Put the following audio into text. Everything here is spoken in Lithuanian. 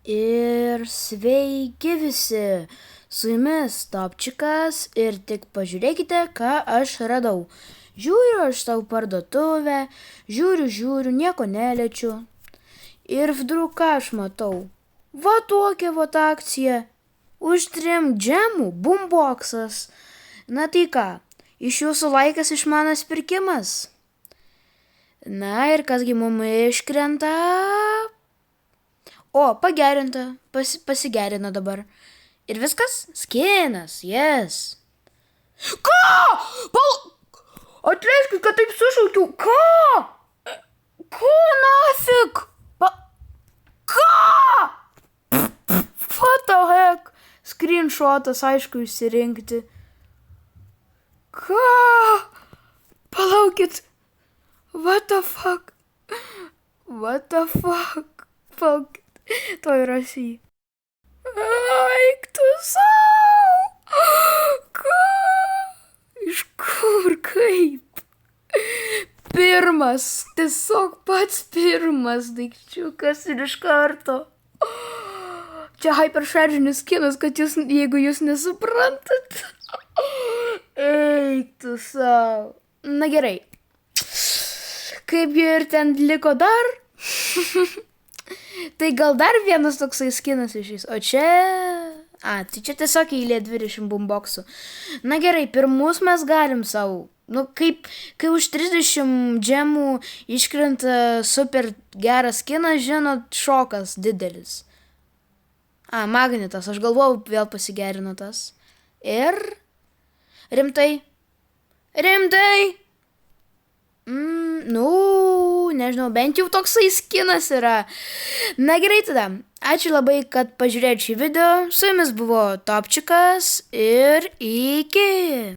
Ir sveiki visi, su jumis Topčikas ir tik pažiūrėkite, ką aš radau. Žiūriu aš tau parduotuvę, žiūriu, nieko neliečiu. Ir vdruk ką aš matau. Va tokia vat akcija. Už 3 džemų bumboksas. Na tai ką, iš jūsų laikas išmanas pirkimas. Na ir kasgi mum iškrenta? O, pagerinta, pasigerino dabar. Ir viskas? Skinas, yes. Ką? Atleiskit, kad taip sušaukiau. Ką? Ko nafik? Ką? What the heck? Screenshotas, aišku, išsirinkti. Ką? Palaukit. What the fuck? Palaukit. To įrašy. Eik tu sau! Ką? Iš kur, kaip? Pirmas, tiesiog pats pirmas daikčiukas ir iš karto. Čia hyperšaržinis skinas, kad jeigu jūs nesuprantat. Eik tu sau. Na gerai. Kaipgi ir ten liko dar? Tai gal dar vienas toksai skinas išeis. O čia... tai čia tiesiog eilė 20 bumboksų. Na gerai, pirmus mes galim savo. Kai už 30 džemų iškrenta super geras skinas, žinot, šokas didelis. Magnetas, aš galvojau, vėl pasigerino tas. Ir... Rimtai? Nežinau, bent jau toksai skinas yra. Na gerai tada. Ačiū labai, kad pažiūrėjot šį video. Su jumis buvo Topčikas ir iki.